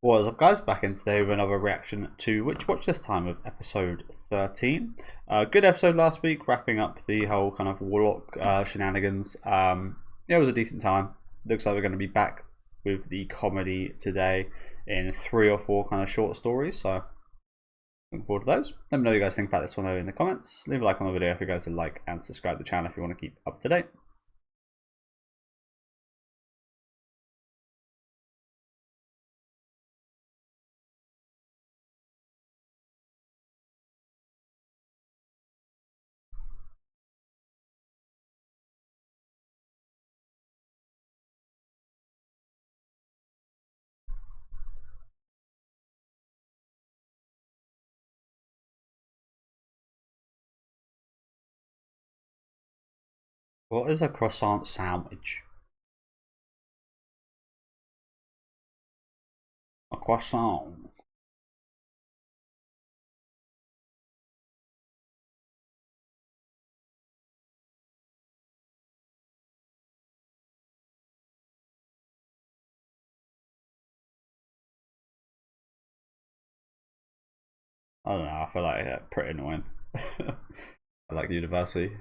What is up, guys? Back in today with another reaction to Witch Watch, this time with episode 13. Good episode last week, wrapping up the whole kind of warlock shenanigans. Yeah, it was a decent time. Looks like we're going to be back with the comedy today in 3 or 4 kind of short stories, so looking forward to those. Let me know what you guys think about this one over in the comments. Leave a like on the video if you guys would like, and subscribe to the channel if you want to keep up to date. What is a croissant sandwich? A croissant. I don't know, I feel like pretty annoying. I like university.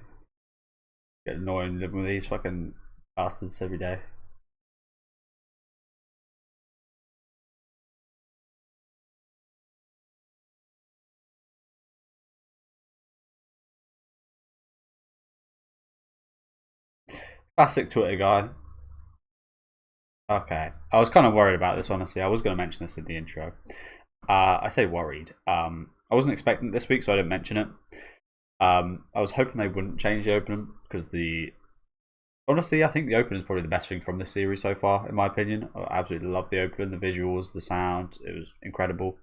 Get annoying living with these fucking bastards every day. Classic Twitter guy. Okay, I was kind of worried about this, honestly. I was going to mention this in the intro. I say worried. I wasn't expecting it this week, so I didn't mention it. I was hoping they wouldn't change the opening because honestly, I think the opening is probably the best thing from this series so far, in my opinion. I absolutely love the opening, the visuals, the sound. It was incredible.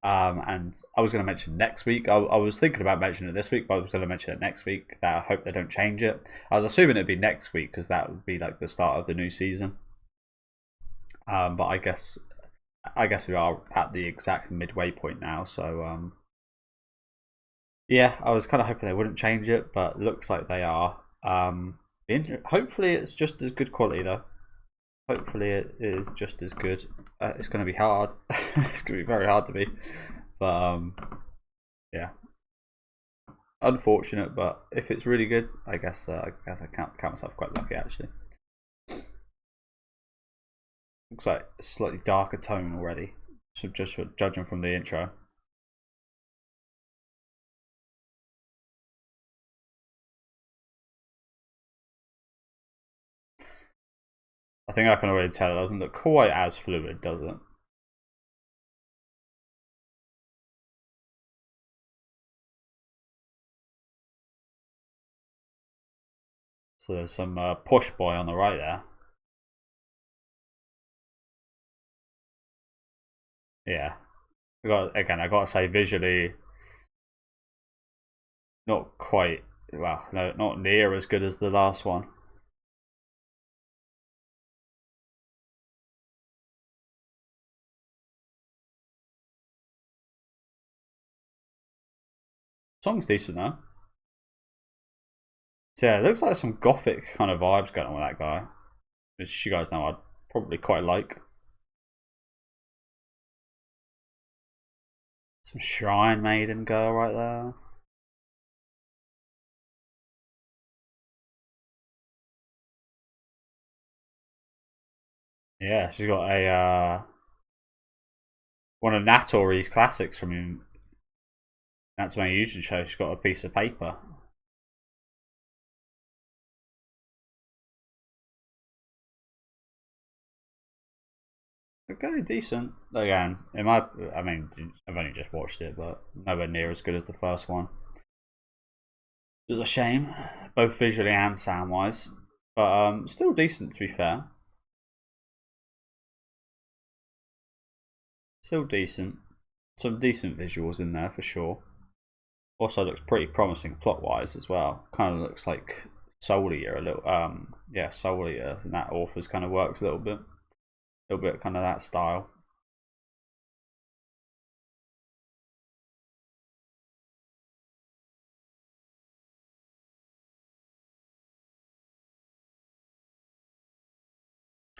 And I was going to mention next week. I was thinking about mentioning it this week, but I was going to mention it next week. That I hope they don't change it. I was assuming it'd be next week because that would be like the start of the new season. But I guess we are at the exact midway point now. So yeah, I was kind of hoping they wouldn't change it, but looks like they are. Hopefully, it's just as good quality though. Hopefully, it is just as good. It's going to be hard. It's going to be very hard to be, but yeah, unfortunate. But if it's really good, I guess I count myself quite lucky actually. Looks like a slightly darker tone already, so just judging from the intro. I think I can already tell it doesn't look quite as fluid, does it? So there's some push boy on the right there. Yeah, I gotta say visually, not quite. Well, no, not near as good as the last one. Song's decent though. So yeah, it looks like some gothic kind of vibes going on with that guy, which you guys know I'd probably quite like. Some shrine maiden girl right there. Yeah, she's got a one of Natori's classics from him. That's when he usually shows. She's got a piece of paper. Okay, decent. Again, I mean, I've only just watched it, but nowhere near as good as the first one. It's a shame, both visually and sound wise, but still decent to be fair. Still decent. Some decent visuals in there for sure. Also looks pretty promising plot wise as well. Kind of looks like Soul Eater a little. Yeah, Soul Eater, and that author's kind of works a little bit kind of that style.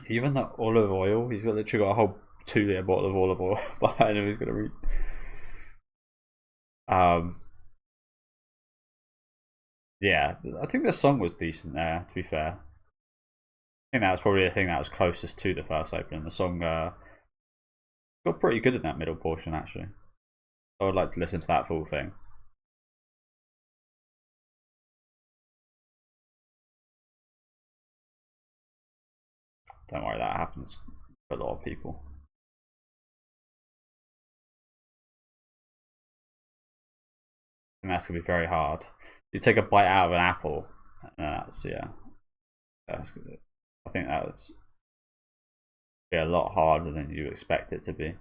Even the olive oil, he's got literally got a whole 2 litre bottle of olive oil, but I know he's gonna read. Um, yeah, I think the song was decent there. To be fair, I think that was probably the thing that was closest to the first opening. The song got pretty good in that middle portion actually. I would like to listen to that full thing. Don't worry, that happens for a lot of people. And that's gonna be very hard. You take a bite out of an apple, and that's yeah. That's, I think that's be a lot harder than you expect it to be.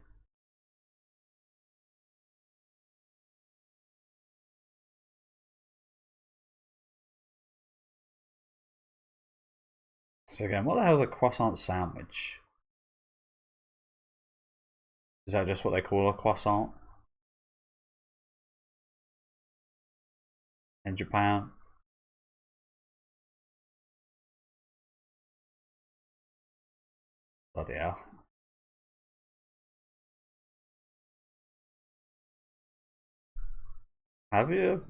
So again, what the hell is a croissant sandwich? Is that just what they call a croissant in Japan? Bloody hell. Have you?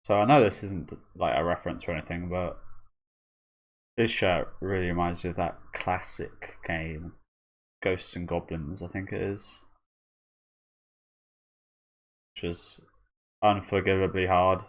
So I know this isn't like a reference or anything, but this shirt really reminds me of that classic game, Ghosts and Goblins, I think it is, which was unforgivably hard.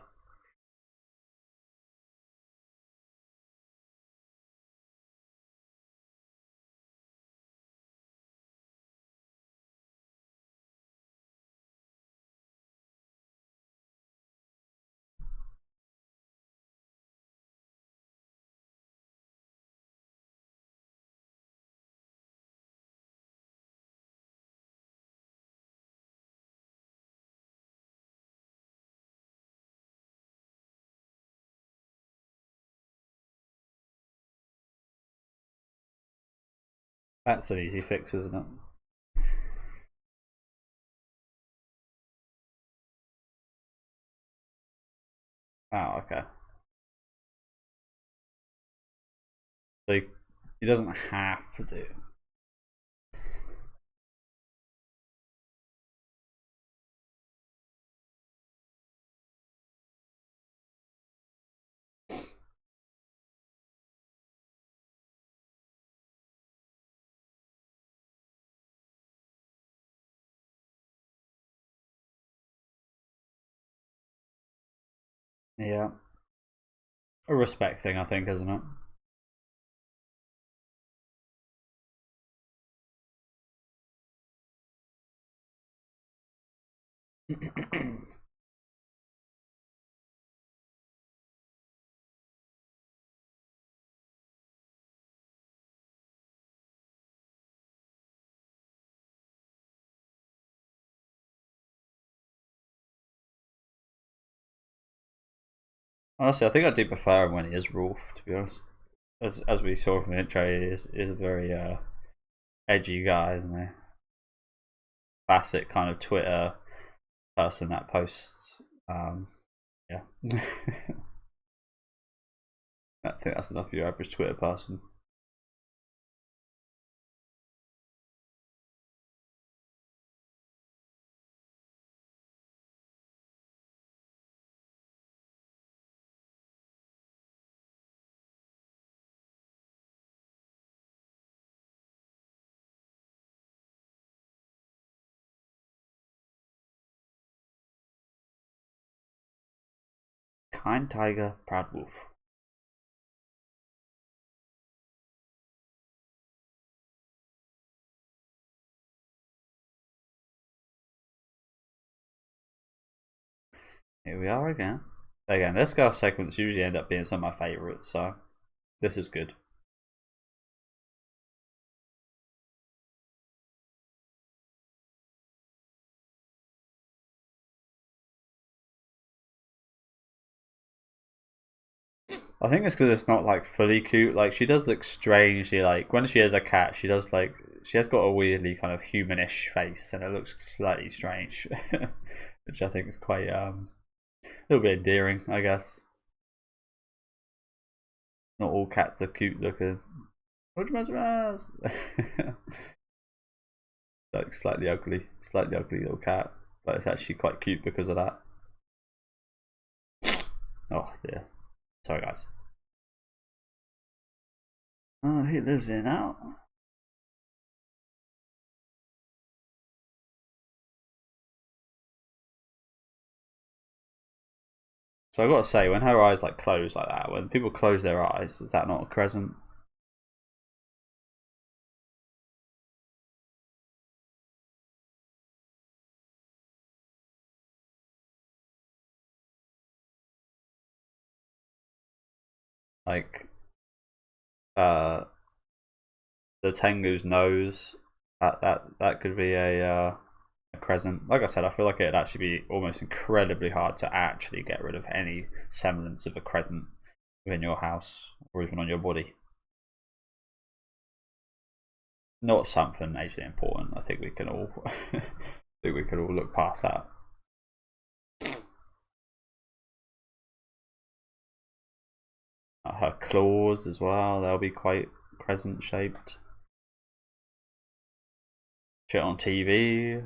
That's an easy fix, isn't it? Oh, okay. So he doesn't have to do. Yeah, a respect thing, I think, isn't it? Honestly, I think I do prefer him when he is Rolf, to be honest. As we saw from the intro, he is a very edgy guy, isn't he? Classic kind of Twitter person that posts. Yeah, I think that's enough for your average Twitter person. Kind tiger, proud wolf. Here we are again. Again, this girl segments usually end up being some of my favourites, so this is good. I think it's because it's not like fully cute. Like she does look strangely like when she is a cat. She does like she has got a weirdly kind of humanish face, and it looks slightly strange, which I think is quite a little bit endearing, I guess. Not all cats are cute looking. What do you like slightly ugly little cat, but it's actually quite cute because of that. Oh dear. Sorry guys. Oh, he lives here now. So I gotta say, when her eyes like close like that, when people close their eyes, is that not a crescent? Like, uh, the Tengu's nose, that could be a crescent. Like I said, I feel like it'd actually be almost incredibly hard to actually get rid of any semblance of a crescent within your house or even on your body. Not something majorly important. I think we can all, I think we can all look past that. Her claws as well, they'll be quite crescent shaped. Shit on TV.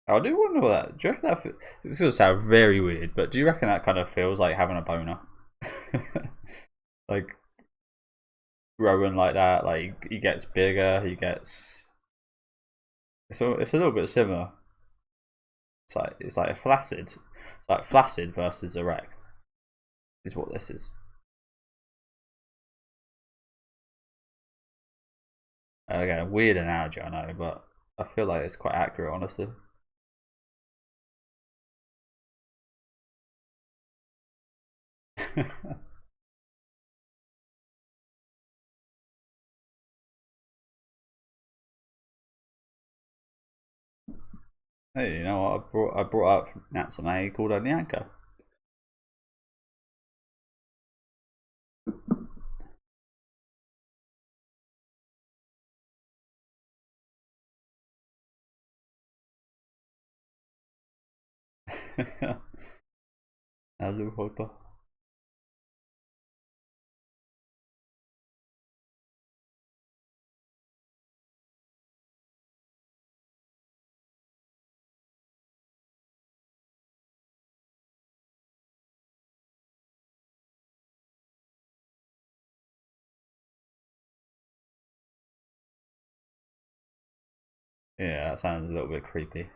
I do wonder what that. Do you reckon that? This is gonna sound very weird, but do you reckon that kind of feels like having a boner? Like growing like that, like he gets bigger, he gets. It's a little bit similar. It's like a flaccid. It's like flaccid versus erect. Is what this is. Again, weird analogy, I know, but I feel like it's quite accurate, honestly. Hey, you know what? I brought up Natsume called her Nyanka. Naruhodo. Yeah, that sounds a little bit creepy.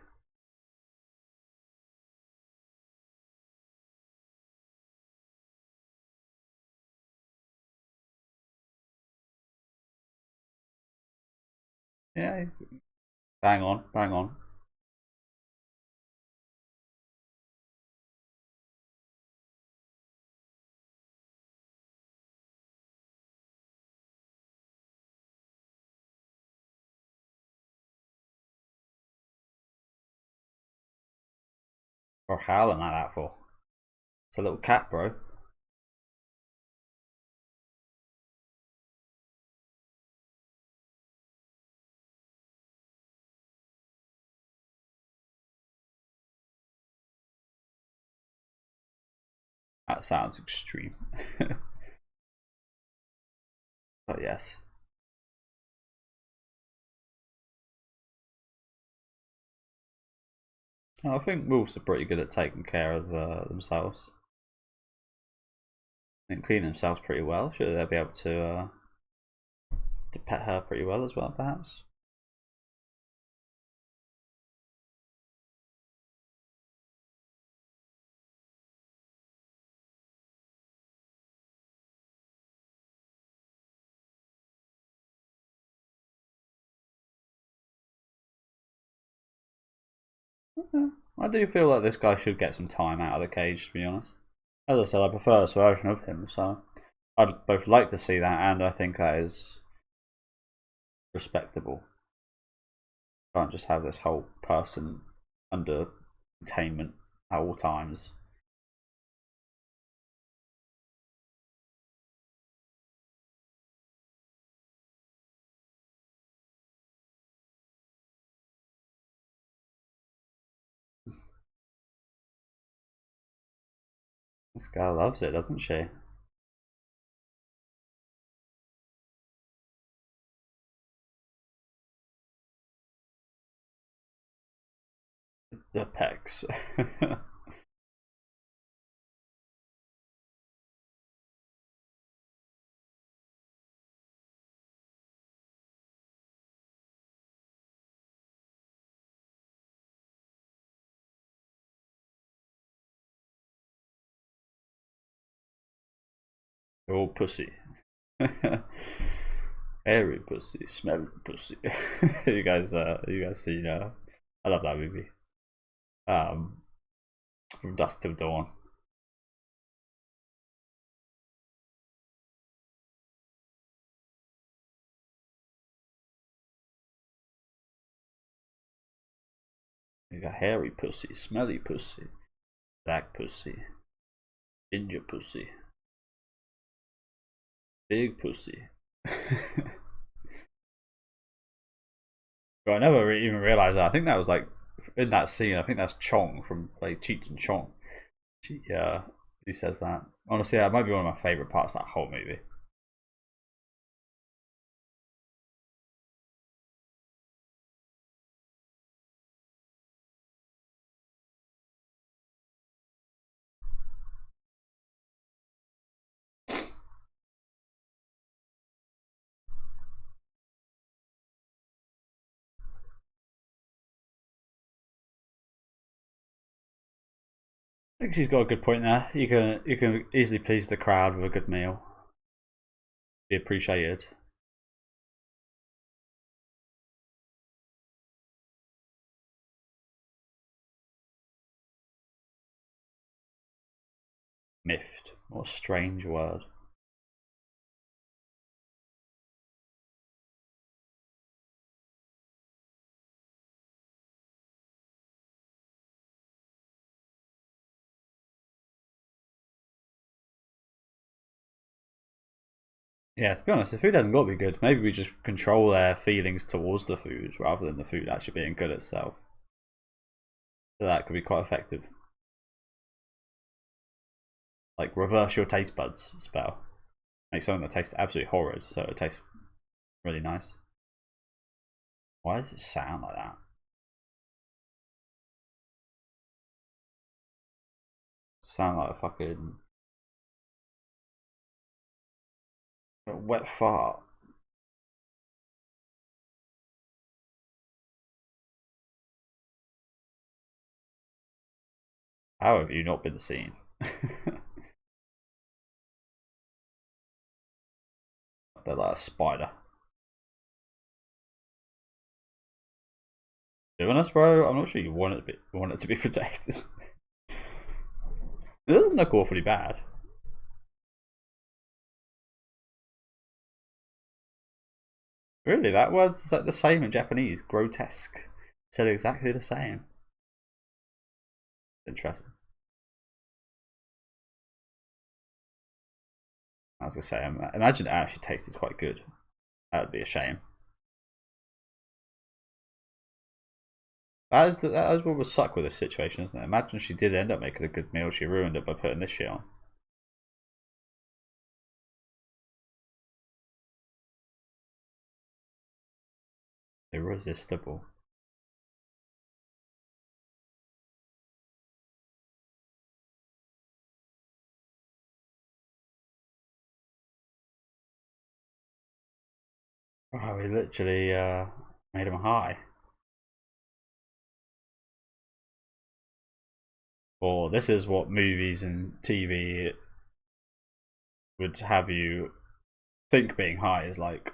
Yeah, bang on, bang on. Or howling like that for? It's a little cat, bro. That sounds extreme. But yes. I think wolves are pretty good at taking care of themselves and clean themselves pretty well. Should they be able to pet her pretty well as well, perhaps? Yeah, I do feel like this guy should get some time out of the cage, to be honest. As I said, I prefer this version of him, so I'd both like to see that, and I think that is respectable. Can't just have this whole person under containment at all times. This girl loves it, doesn't she? The pecs. Oh, pussy. Hairy pussy, smelly pussy. You guys seen? I love that movie. Um, from dusk till dawn. You got hairy pussy, smelly pussy, black pussy, ginger pussy, big pussy. But I never even realized that. I think that was like in that scene. I think that's Chong from like Cheech and Chong. Yeah, he says that. Honestly, that might be one of my favorite parts of that whole movie. I think she's got a good point there. You can easily please the crowd with a good meal. Be appreciated. Miffed. What a strange word. Yeah, to be honest, the food hasn't got to be good. Maybe we just control their feelings towards the food rather than the food actually being good itself. So that could be quite effective. Like reverse your taste buds spell. Make something that tastes absolutely horrid so it tastes really nice. Why does it sound like that? Sound like a fucking wet fart. How have you not been seen? They're like a spider. Doing us, bro? I'm not sure you want it to be protected. It doesn't look awfully bad. Really, that word's like the same in Japanese. Grotesque. Said exactly the same. Interesting. I was gonna say, imagine it actually tasted quite good. That would be a shame. That is what was suck with this situation, isn't it? Imagine she did end up making a good meal, she ruined it by putting this shit on. Irresistible. Wow, we literally made him high. Or this is what movies and TV would have you think being high is like.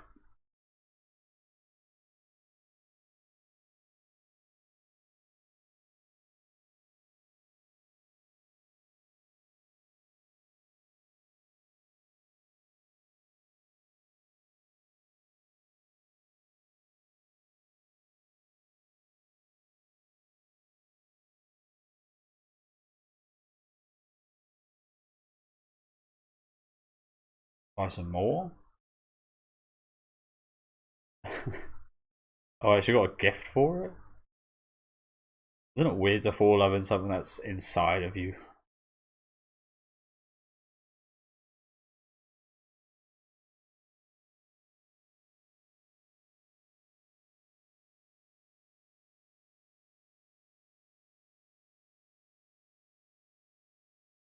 Buy some more. Oh, I actually got a gift for it. Isn't it weird to fall love in something that's inside of you?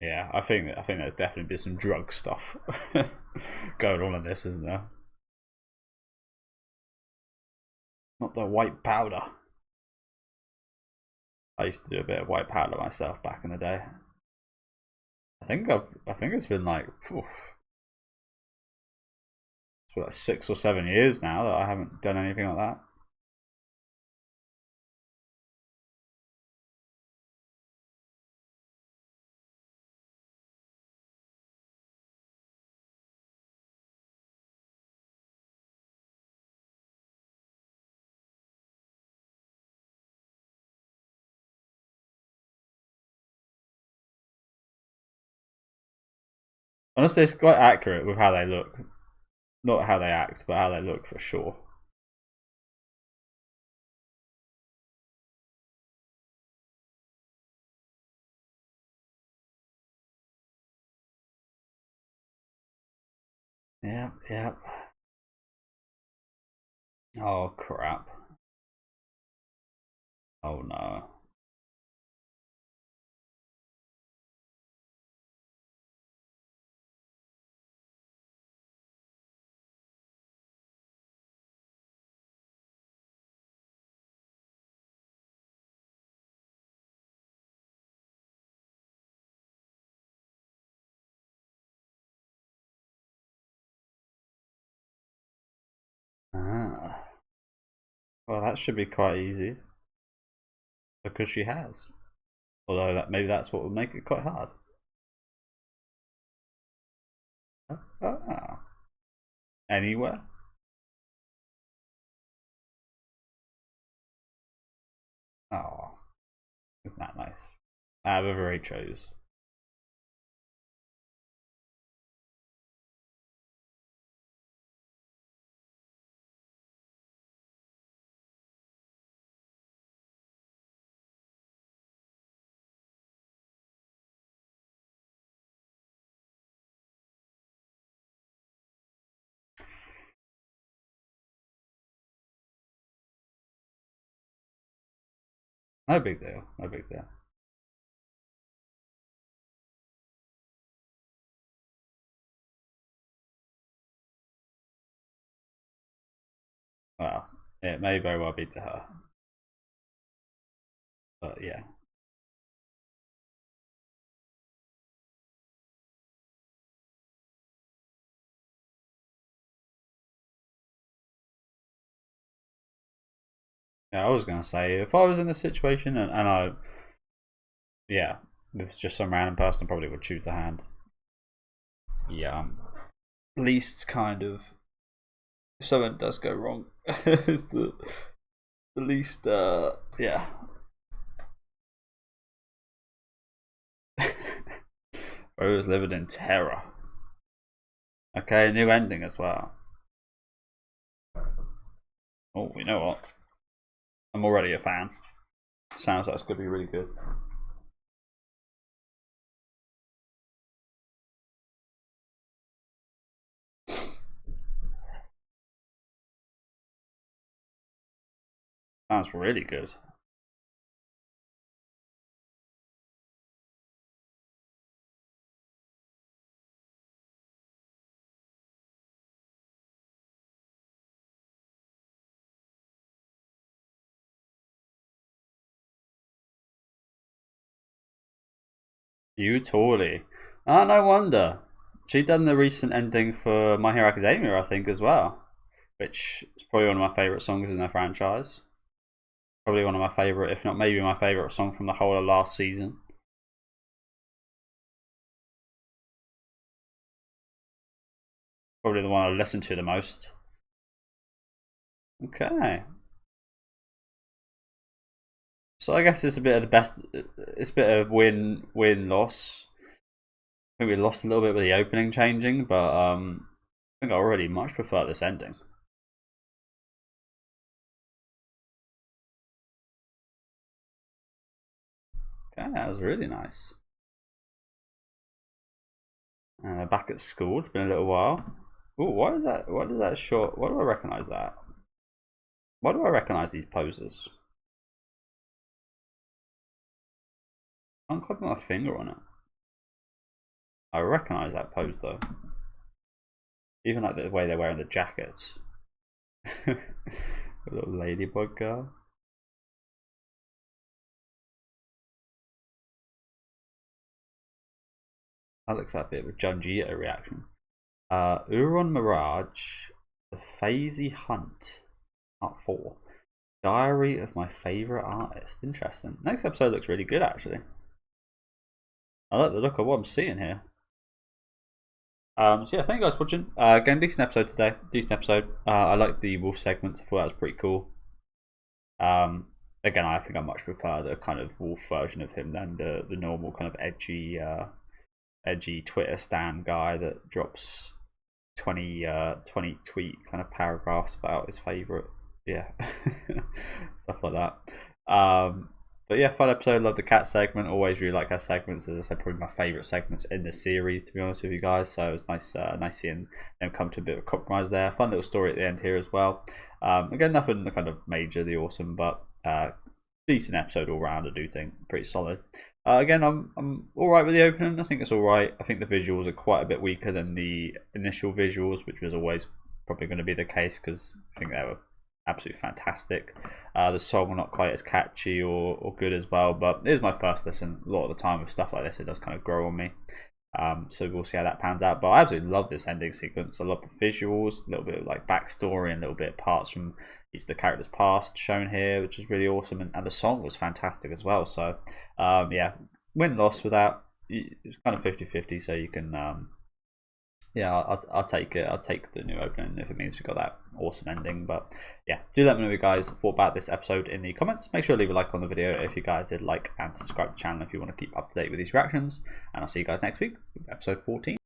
Yeah, I think there's definitely been some drug stuff going on in this, isn't there? Not the white powder. I used to do a bit of white powder myself back in the day. I think it's been like, it's been like 6 or 7 years now that I haven't done anything like that. Honestly, it's quite accurate with how they look. Not how they act, but how they look for sure. Yeah, yeah. Oh crap. Oh no. Ah. Well, that should be quite easy because she has. Although that maybe that's what would make it quite hard. Ah. Anywhere? Oh, isn't that nice? Out of very chose. No big deal. No big deal. Well, it may very well be to her, but yeah. Yeah, I was gonna say if I was in this situation and I, yeah, if it's just some random person, I probably would choose the hand. Yeah, least kind of if something does go wrong, is the least. Yeah. Rose living in terror. Okay, new ending as well. Oh, you know what? I'm already a fan. Sounds like it's gonna be really good. Sounds really good. You totally. Ah, no wonder. She done the recent ending for My Hero Academia, I think, as well, which is probably one of my favorite songs in the franchise. Probably one of my favorite, if not maybe my favorite song from the whole of last season. Probably the one I listened to the most. Okay, so I guess it's a bit of the best. It's a bit of win loss. I think we lost a little bit with the opening changing, but think I already much prefer this ending. Okay, that was really nice. Back at school. It's been a little while. Ooh, what is that? What is that short? Why do I recognize that? Why do I recognize these poses? I can't click my finger on it. I recognize that pose though. Even like the way they're wearing the jackets. A little ladybug girl. That looks like a bit of a Junji reaction. Uron Mirage, The Phasey Hunt, Part 4. Diary of My Favourite Artist. Interesting. Next episode looks really good actually. I like the look of what I'm seeing here. So yeah, thank you guys for watching. Again, decent episode today. Decent episode. I like the wolf segments. I thought that was pretty cool. Again, I think I much prefer the kind of wolf version of him than the normal kind of edgy Twitter stan guy that drops 20 tweet kind of paragraphs about his favorite, stuff like that. But yeah, fun episode. Love the cat segment. Always really like her segments. As I said, probably my favorite segments in the series, to be honest with you guys. So it was nice, nice seeing them come to a bit of a compromise there. Fun little story at the end here as well. Again, nothing kind of majorly awesome, but decent episode all round. I do think pretty solid. Again, I'm all right with the opening. I think it's all right. I think the visuals are quite a bit weaker than the initial visuals, which was always probably going to be the case because I think they were absolutely fantastic. The song not quite as catchy or good as well, but it is my first listen. A lot of the time with stuff like this, it does kind of grow on me. So we'll see how that pans out. But I absolutely love this ending sequence. I love the visuals, a little bit of like backstory and a little bit of parts from each of the characters' past shown here, which is really awesome. And the song was fantastic as well. So yeah, win-loss with that. It's kind of 50-50, so you can yeah, I'll take it. I'll take the new opening if it means we got that awesome ending. But yeah, do let me know what you guys thought about this episode in the comments. Make sure to leave a like on the video if you guys did like, and subscribe to the channel if you want to keep up to date with these reactions. And I'll see you guys next week with episode 14.